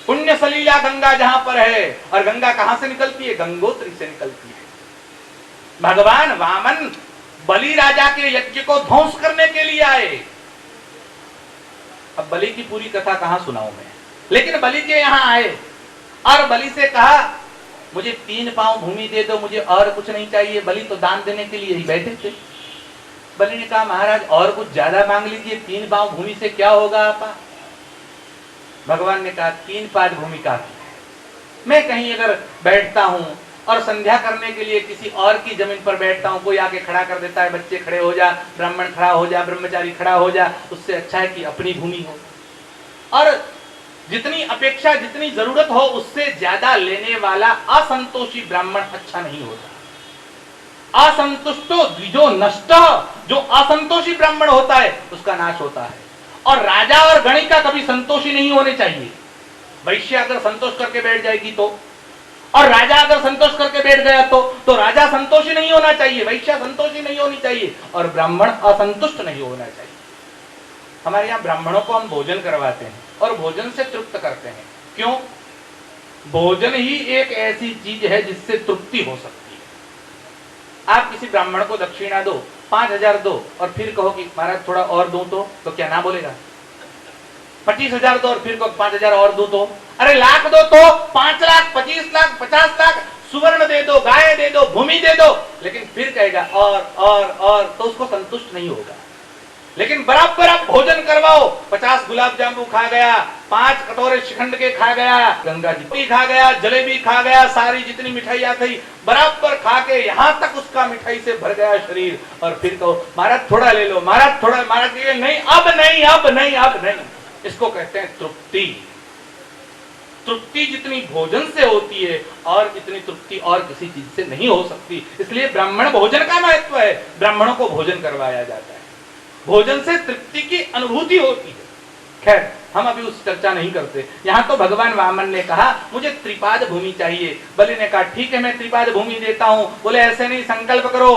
पुण्य सलीला गंगा जहां पर है, और गंगा कहां से निकलती है? गंगोत्री से निकलती है। भगवान वामन बलि राजा के यज्ञ को ध्वंस करने के लिए आए। अब बलि की पूरी कथा कहां सुनाऊं मैं, लेकिन बलि के यहां आए और बलि से कहा मुझे 3 पांव भूमि दे दो, मुझे और कुछ नहीं चाहिए। बलि तो दान देने के लिए ही बैठे थे। बलि ने कहा महाराज और कुछ ज्यादा मांग लीजिए, 3 पांव भूमि से क्या होगा आपा? भगवान ने कहा 3 पाद भूमि काफी है। मैं कहीं अगर बैठता हूं और संध्या करने के लिए किसी और की जमीन पर बैठता हूं, कोई आके खड़ा कर देता है, बच्चे खड़े हो जा, ब्राह्मण खड़ा हो जा, ब्रह्मचारी खड़ा हो जा, उससे अच्छा है कि अपनी भूमि हो। और जितनी अपेक्षा, जितनी जरूरत हो उससे ज्यादा लेने वाला असंतोषी ब्राह्मण अच्छा नहीं होता। असंतुष्टो द्विजो नष्ट, जो असंतोषी ब्राह्मण होता है उसका नाश होता है। और राजा और गणिका कभी संतोषी नहीं होने चाहिए। वैश्य अगर संतोष करके बैठ जाएगी तो, और राजा अगर संतोष करके बैठ गया तो राजा संतोषी नहीं होना चाहिए, वैश्य संतोषी नहीं होनी चाहिए, और ब्राह्मण असंतुष्ट नहीं होना चाहिए। हमारे यहाँ ब्राह्मणों को हम भोजन करवाते हैं और भोजन से तृप्त करते हैं। क्यों? भोजन ही एक ऐसी चीज है जिससे तृप्ति हो सकती है। आप किसी ब्राह्मण को दक्षिणा दो, 5,000 दो, और फिर कहो कि महाराज थोड़ा और दो तो क्या ना बोलेगा? 25,000 दो और फिर कहो 5,000 और दो तो, अरे लाख दो तो 5 लाख, 25 लाख, 50 लाख, सुवर्ण दे दो, गाय दे दो, भूमि दे दो, लेकिन फिर कहेगा और तो उसको संतुष्ट नहीं होगा। लेकिन बराबर आप भोजन करवाओ, 50 गुलाब जामुन खा गया, 5 कटोरे शिखंड के खा गया, गंगा जी खा गया, जलेबी खा गया, सारी जितनी मिठाइयां थी बराबर खा के यहां तक उसका मिठाई से भर गया शरीर, और फिर कहो महाराज थोड़ा ले लो, महाराज थोड़ा, महाराज नहीं, अब नहीं, अब नहीं, अब नहीं। इसको कहते हैं तृप्ति। तृप्ति जितनी भोजन से होती है और इतनी तृप्ति और किसी चीज से नहीं हो सकती। इसलिए ब्राह्मण भोजन का महत्व है, ब्राह्मणों को भोजन करवाया जाता है। भोजन से तृप्ति की अनुभूति होती है। खैर हम अभी उस चर्चा नहीं करते। यहाँ तो भगवान वामन ने कहा मुझे त्रिपाद भूमि चाहिए। बलि ने कहा ठीक है मैं त्रिपाद भूमि देता हूं। बोले ऐसे नहीं, संकल्प करो,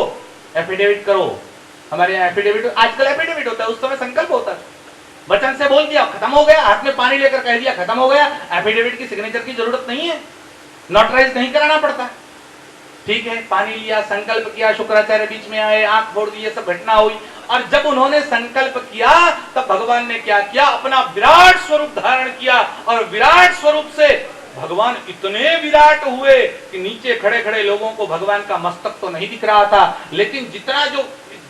एफिडेविट करो। हमारे यहाँ एफिडेविट, आजकल एफिडेविट होता है, उस समय संकल्प होता है। वचन से बोल दिया खत्म हो गया, हाथ में पानी लेकर कह दिया खत्म हो गया। एफिडेविट की सिग्नेचर की जरूरत नहीं है, नोटराइज नहीं कराना पड़ता। ठीक है, पानी लिया, संकल्प किया, शुक्राचार्य बीच में आए, आंख फोड़ दी, ये सब घटना हुई। और जब उन्होंने संकल्प किया तब भगवान ने क्या किया? अपना विराट स्वरूप धारण किया, और विराट स्वरूप से भगवान इतने विराट हुए कि नीचे खड़े खड़े लोगों को भगवान का मस्तक तो नहीं दिख रहा था, लेकिन जितना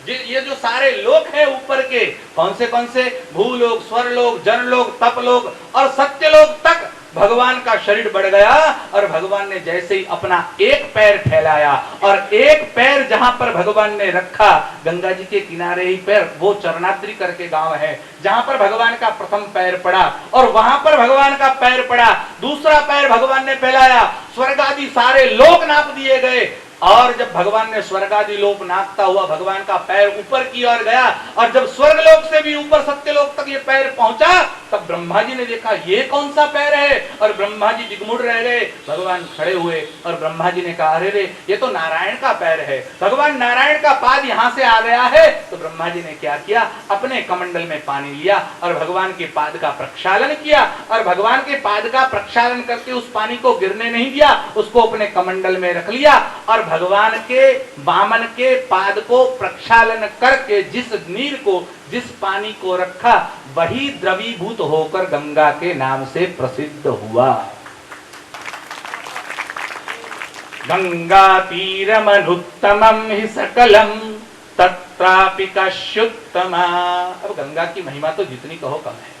ये जो सारे लोक हैं ऊपर के, कौन से भूलोक, स्वरलोक, जनलोक, तपलोक और सत्यलोक तक भगवान का शरीर बढ़ गया। और भगवान ने जैसे ही अपना एक पैर फैलाया, और एक पैर जहां पर भगवान ने रखा, गंगा जी के किनारे ही पैर, वो चरणाद्रि करके गांव है जहां पर भगवान का प्रथम पैर पड़ा, और वहां पर भगवान का पैर पड़ा, दूसरा पैर भगवान ने फैलाया, स्वर्ग आदि सारे लोक नाप दिए गए। और जब भगवान ने स्वर्ग आदि लोक नापता हुआ भगवान का पैर ऊपर की ओर गया, और जब स्वर्गलोक से भी ऊपर सत्यलोक तक ये पैर पहुंचा, तब ब्रह्मा जी ने देखा ये कौन सा पैर है, और ब्रह्मा जी दिगमुड़ रह गए। भगवान खड़े हुए और ब्रह्मा जी ने कहा अरे रे ये तो नारायण का पैर है, भगवान नारायण का पाद यहां से आ गया है। तो ब्रह्मा जी ने क्या किया? अपने कमंडल में पानी लिया और भगवान के पाद का प्रक्षालन किया, और भगवान के पाद का प्रक्षालन करके उस पानी को गिरने नहीं दिया, उसको अपने कमंडल में रख लिया, और भगवान के वामन के पाद को प्रक्षालन करके जिस नीर को, जिस पानी को रखा, वही द्रवीभूत होकर गंगा के नाम से प्रसिद्ध हुआ। गंगा तीरमनुत्तमं हि सकलम तत्रापि कश्युत्तमा। अब गंगा की महिमा तो जितनी कहो कम है।